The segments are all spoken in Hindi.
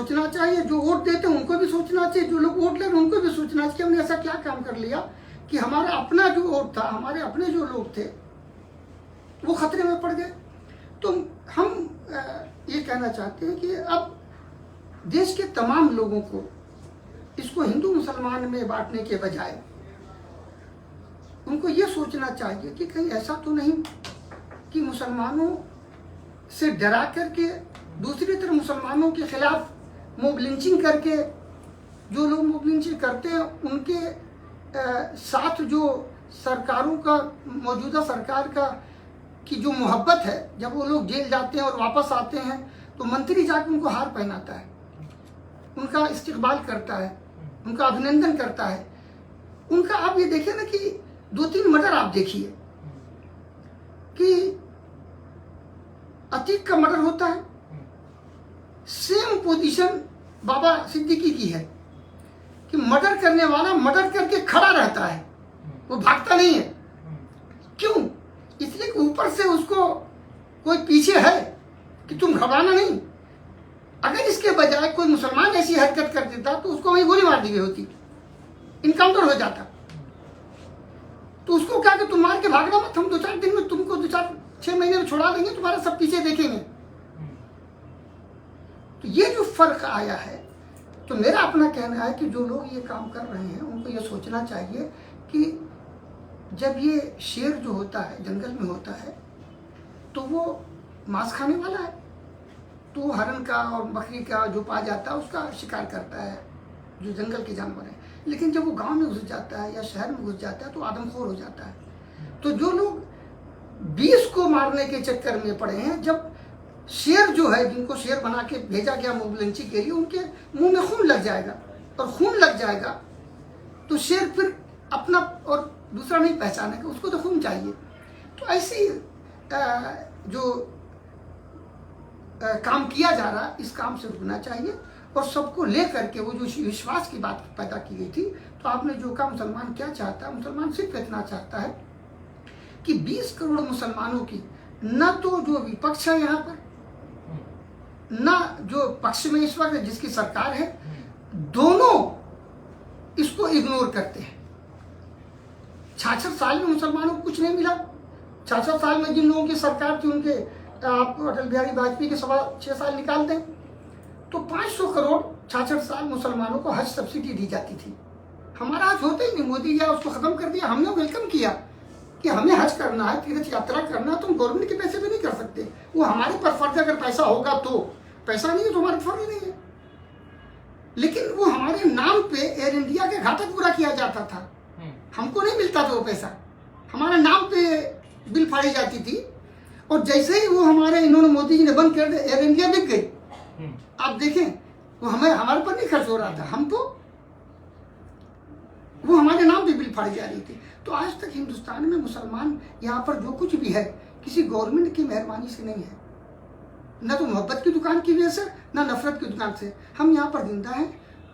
सोचना चाहिए, जो वोट देते हैं उनको भी सोचना चाहिए, जो लोग वोट ले रहे हैं उनको भी सोचना चाहिए कि हमने ऐसा क्या काम कर लिया कि हमारा अपना जो वोट था, हमारे अपने जो लोग थे वो खतरे में पड़ गए। तो हम ये कहना चाहते हैं कि अब देश के तमाम लोगों को इसको हिंदू मुसलमान में बांटने के बजाय उनको ये सोचना चाहिए कि कहीं ऐसा तो नहीं कि मुसलमानों से डरा करके दूसरी तरफ मुसलमानों के खिलाफ मोब लिंचिंग करके, जो लोग मोब लिंचिंग करते हैं उनके साथ जो सरकारों का, मौजूदा सरकार का की जो मोहब्बत है, जब वो लोग जेल जाते हैं और वापस आते हैं तो मंत्री जाकर उनको हार पहनाता है, उनका इस्तकबाल करता है, उनका अभिनंदन करता है। उनका आप ये देखिए ना कि 2-3 मर्डर आप देखिए कि अतीक का मर्डर होता है, सेम पोजीशन बाबा सिद्दीकी की है कि मर्डर करने वाला मर्डर करके खड़ा रहता है, वो भागता नहीं है। क्यों? इसलिए कि ऊपर से उसको कोई पीछे है कि तुम घबराना नहीं। अगर इसके बजाय कोई मुसलमान ऐसी हरकत कर देता तो उसको वहीं गोली मार दी गई होती, इनकाउंटर हो जाता। तो उसको क्या कि तुम मार के भागना मत, हम 2-4 दिन में तुमको 2-4-6 महीने में छुड़ा देंगे, तुम्हारा सब पीछे देखेंगे। तो ये जो फर्क आया है, तो मेरा अपना कहना है कि जो लोग ये काम कर रहे हैं उनको ये सोचना चाहिए कि जब ये शेर जो होता है जंगल में होता है तो वो मांस खाने वाला है, तो वो हरण का और बकरी का जो पा जाता है उसका शिकार करता है, जो जंगल के जानवर हैं। लेकिन जब वो गांव में घुस जाता है या शहर में घुस जाता है तो आदमखोर हो जाता है। तो जो लोग 20 को मारने के चक्कर में पड़े हैं, जब शेर जो है, जिनको शेर बना के भेजा गया मोब लिंचिंग के लिए, उनके मुंह में खून लग जाएगा, और खून लग जाएगा तो शेर फिर अपना और दूसरा नहीं पहचानेगा, उसको तो खून चाहिए। तो ऐसी जो काम किया जा रहा है, इस काम से रुकना चाहिए और सबको ले करके वो जो विश्वास की बात पैदा की गई थी। तो आपने जो कहा मुसलमान क्या चाहता है, मुसलमान सिर्फ इतना चाहता है कि 20 करोड़ मुसलमानों की न तो जो विपक्ष है यहाँ पर, न जो पक्ष में इस वक्त जिसकी सरकार है, दोनों इसको इग्नोर करते हैं। 66 साल में मुसलमानों को कुछ नहीं मिला। 66 साल में जिन लोगों की सरकार थी, उनके आप अटल बिहारी वाजपेयी के 6.25 साल निकाल दें तो 500 करोड़ 66 साल मुसलमानों को हज सब्सिडी दी जाती थी। हमारा हज होते ही नहीं, मोदी जी उसको खत्म कर दिया। हमने वेलकम किया कि हमें हज करना है, तीर्थ यात्रा करना है, तो हम गवर्नमेंट के पैसे पे नहीं कर सकते, वो हमारे पर फर्ज। अगर पैसा होगा तो, पैसा नहीं है तो हमारा फर्ज नहीं है। लेकिन वो हमारे नाम पे एयर इंडिया के घाटा पूरा किया जाता था, हमको नहीं मिलता था वो पैसा, हमारे नाम पे बिल फाड़ी जाती थी। और जैसे ही वो हमारे इन्होंने मोदी जी ने बंद कर दिया, एयर इंडिया बिक गई। आप देखें वो हमारे पर नहीं खर्च हो रहा था, हमको वो हमारे नाम पे बिल फाड़ी जा रही थी। तो आज तक हिंदुस्तान में मुसलमान यहाँ पर जो कुछ भी है किसी गवर्नमेंट की मेहरबानी से नहीं है, न तो मोहब्बत की दुकान की वजह से, न नफरत की दुकान से। हम यहाँ पर जिंदा हैं,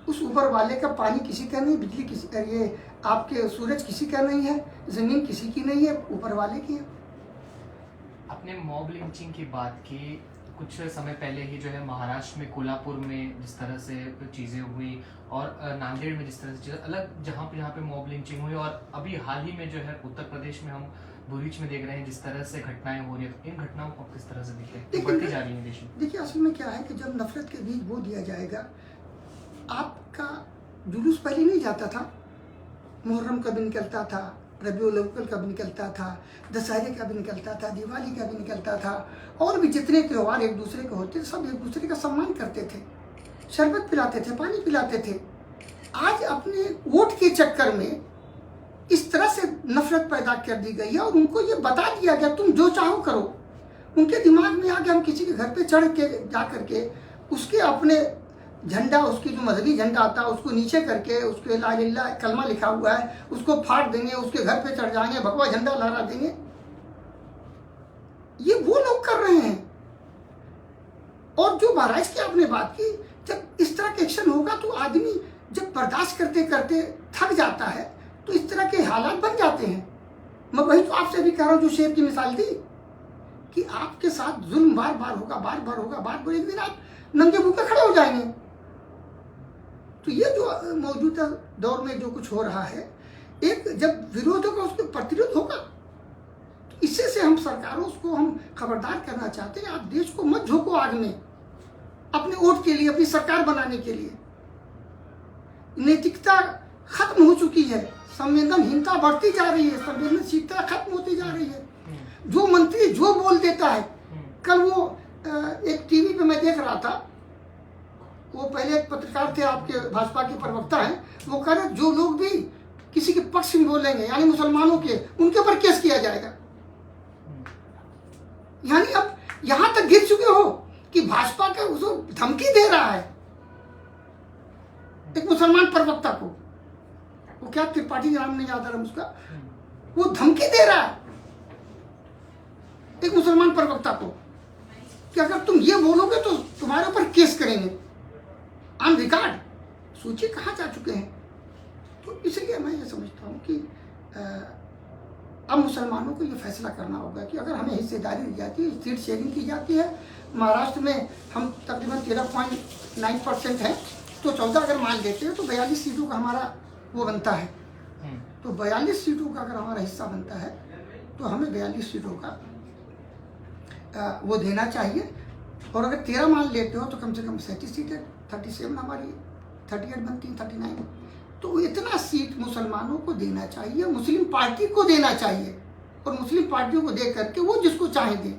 उस ऊपर वाले का पानी किसी का नहीं, बिजली किसी, ये आपके सूरज किसी का नहीं है, जमीन किसी की नहीं है, ऊपर वाले की है। अपने मॉब लिंचिंग की बात की, कुछ समय पहले ही जो है महाराष्ट्र में कोल्हापुर में जिस तरह से चीज़ें हुई और नांदेड़ में जिस तरह से चीज़ें अलग जहाँ पे मॉब लिंचिंग हुई, और अभी हाल ही में जो है उत्तर प्रदेश में हम भुरीच में देख रहे हैं जिस तरह से घटनाएं हो रही है। इन घटनाओं को किस तरह से दिखते बढ़ती जा रही है देश में? देखिए असल में क्या है कि जब नफरत के बीज बो दिया जाएगा, आपका जुलूस पहले नहीं जाता था, मुहर्रम का भी निकलता था, रबीउल अव्वल का भी निकलता था, दशहरे का भी निकलता था, दिवाली का भी निकलता था, और भी जितने त्यौहार एक दूसरे के होते थे सब एक दूसरे का सम्मान करते थे, शरबत पिलाते थे, पानी पिलाते थे। आज अपने वोट के चक्कर में इस तरह से नफरत पैदा कर दी गई है और उनको ये बता दिया गया तुम जो चाहो करो। उनके दिमाग में आ गया हम किसी के घर पे चढ़ के जा करके उसके अपने झंडा, उसकी जो मजहबी झंडा आता है उसको नीचे करके, उसके ला इलाहा इल्लल्लाह कलमा लिखा हुआ है उसको फाड़ देंगे, उसके घर पे चढ़ जाएंगे, भगवा झंडा लहरा देंगे। ये वो लोग कर रहे हैं। और जो महाराज की आपने बात की, जब इस तरह के एक्शन होगा तो आदमी जब बर्दाश्त करते करते थक जाता है तो इस तरह के हालात बन जाते हैं। मैं वही तो आपसे भी कह रहा हूँ, जो शेर की मिसाल दी कि आपके साथ जुल्म बार बार होगा, बार बार होगा, बार बार, एक दिन आप नंगे भूखे खड़े हो जाएंगे तो ये जो मौजूदा दौर में जो कुछ हो रहा है, एक जब विरोध होगा उसके प्रतिरोध होगा। तो इससे से हम सरकारों को हम खबरदार करना चाहते हैं, आप देश को मत झोंको आग में अपने वोट के लिए, अपनी सरकार बनाने के लिए। नैतिकता खत्म हो चुकी है, संवेदनहीनता बढ़ती जा रही है, संवेदनशीलता खत्म होती जा रही है। जो मंत्री जो बोल देता है, कल वो एक टीवी पे मैं देख रहा था, वो पहले एक पत्रकार थे आपके भाजपा के प्रवक्ता हैं, वो कह रहे जो लोग भी किसी के पक्ष में बोलेंगे यानी मुसलमानों के, उनके ऊपर केस किया जाएगा। यानी अब यहां तक गिर चुके हो कि भाजपा का उसको धमकी दे रहा है एक मुसलमान प्रवक्ता को, वो क्या त्रिपाठी नाम नहीं याद आ रहा उसका, वो धमकी दे रहा है एक मुसलमान प्रवक्ता को कि अगर तुम ये बोलोगे तो तुम्हारे ऊपर केस करेंगे ऑन रिकॉर्ड। सोचिए कहाँ जा चुके हैं। तो इसलिए मैं ये समझता हूँ कि अब मुसलमानों को ये फैसला करना होगा कि अगर हमें हिस्सेदारी दी जाती है, सीट शेयरिंग की जाती है, महाराष्ट्र में हम तकरीबन 13.9% हैं, तो 14 अगर मान लेते हैं तो 42 सीटों का हमारा वो बनता है। तो 42 सीटों का अगर हमारा हिस्सा बनता है तो हमें 42 सीटों का वो देना चाहिए। और अगर 13 मान लेते हो तो कम से कम 37 सीटें, 37 हमारी 38 बनती है, 39। तो इतना सीट मुसलमानों को देना चाहिए, मुस्लिम पार्टी को देना चाहिए, और मुस्लिम पार्टियों को दे करके वो जिसको चाहे दे।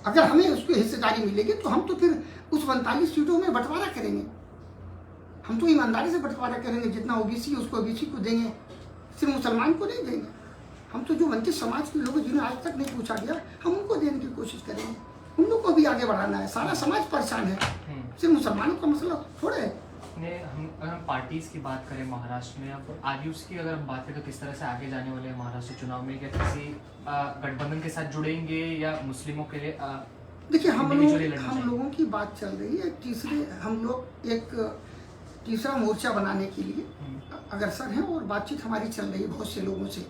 अगर हमें उसको हिस्सेदारी मिलेगी तो हम तो फिर उस 45 सीटों में बंटवारा करेंगे, हम तो ईमानदारी से बंटवारा करेंगे। जितना ओबीसी उसको ओबीसी को देंगे, सिर्फ मुसलमान को नहीं देंगे। हम तो जो वंचित समाज के लोग जिन्हें आज तक नहीं पूछा गया, हम उनको देने की कोशिश करेंगे। उन लोग को भी आगे बढ़ाना है, सारा समाज परेशान है, सिर्फ मुसलमानों का मसला थोड़ा है। अगर हम पार्टीज की बात करें महाराष्ट्र में, अब आरयूसी की अगर हम बात करें तो किस तरह से आगे जाने वाले हैं महाराष्ट्र चुनाव में, क्या किसी गठबंधन के साथ जुड़ेंगे या मुस्लिमों के लिए देखिए हम लोगों की बात चल रही है, हम लोग एक तीसरा मोर्चा बनाने के लिए अग्रसर हैं और बातचीत हमारी चल रही है बहुत से लोगों से।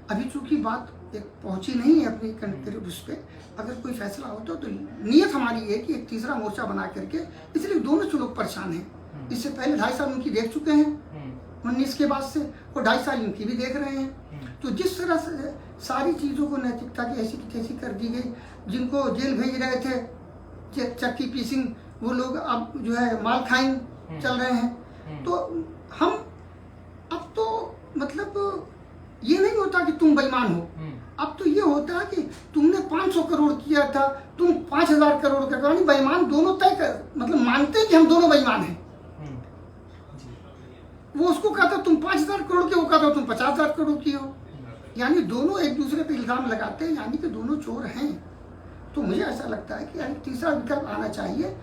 अभी चूंकि बात एक पहुंची नहीं है अपनी कंकरीब उस पर, अगर कोई फैसला होता तो नीयत हमारी है कि एक तीसरा मोर्चा बना करके, इसलिए दोनों लोग परेशान हैं। इससे पहले 2.5 साल उनकी देख चुके हैं 19 के बाद से, और 2.5 साल इनकी भी देख रहे हैं। तो जिस तरह से सारी चीज़ों को नैतिकता की ऐसी की तैसी कर दी गई, जिनको जेल भेज रहे थे चक्की पीसिंग, वो लोग अब जो है माल खाइन चल रहे हैं। तो हम अब तो मतलब ये नहीं होता कि तुम बेईमान हो, अब तो ये होता है कि तुमने 500 करोड़ किया था, तुम 5000 करोड़ का, यानी बेईमान दोनों तय कर, मतलब मानते हैं कि हम दोनों बेईमान हैं। वो उसको कहता तुम 5000 करोड़ के, वो कहता तुम 50,000 करोड़ की हो, यानी दोनों एक दूसरे पे इल्जाम लगाते हैं, यानी कि दोनों चोर हैं। तो मुझे ऐसा लगता है कि तीसरा विकल्प आना चाहिए।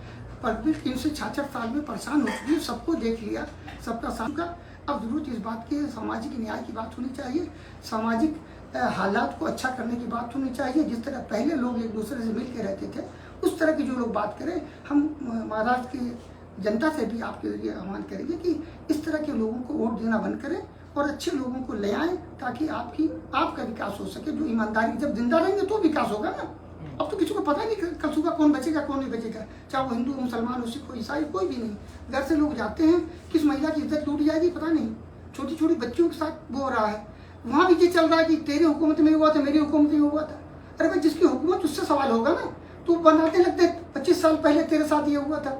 पब्लिक 3 से 66 साल में परेशान हो चुकी है, सबको देख लिया, सबका साथ का। अब जरूरत इस बात की सामाजिक न्याय की बात होनी चाहिए, सामाजिक हालात को अच्छा करने की बात होनी चाहिए। जिस तरह पहले लोग एक दूसरे से मिल के रहते थे, उस तरह की जो लोग बात करें, हम महाराष्ट्र की जनता से भी आपके लिए आह्वान करेंगे कि इस तरह के लोगों को वोट देना बंद करें और अच्छे लोगों को ले आएँ, ताकि आपका विकास हो सके। जो ईमानदारी, जब जिंदा रहेंगे तो विकास होगा ना। अब तो किसी को पता नहीं कल सुबह कौन बचेगा कौन नहीं बचेगा, चाहे वो हिंदू मुसलमान हो, सिख हो, ईसाई, कोई भी नहीं। घर से लोग जाते हैं, किस महिला की इज्जत टूट जाएगी पता नहीं। छोटी छोटी बच्चियों के साथ वो हो रहा है, वहाँ भी ये चल रहा है कि तेरी हुकूमत में हुआ था, मेरी हुकूमत में हुआ था। अरे भाई जिसकी हुकूमत उससे सवाल होगा ना, तो बनाते लगते 25 साल पहले तेरे साथ ये हुआ था,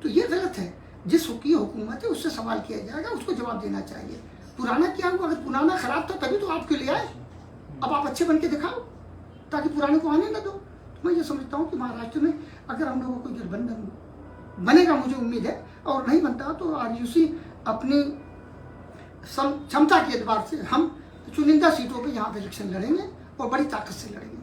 तो ये गलत है। जिसकी हुकूमत है उससे सवाल किया जाएगा, उसको जवाब देना चाहिए। पुराना क्या हुआ, अगर पुराना खराब था तभी तो आपके लिए आए, अब आप अच्छे बन के दिखाओ ताकि पुराने को आने न दो। मैं ये समझता हूँ कि महाराष्ट्र में अगर हम लोगों को गठबंधन बनेगा, मुझे उम्मीद है, और नहीं बनता तो आरयूसी अपनी क्षमता के एतबार से हम चुनिंदा सीटों पे यहाँ पे इलेक्शन लड़ेंगे और बड़ी ताकत से लड़ेंगे।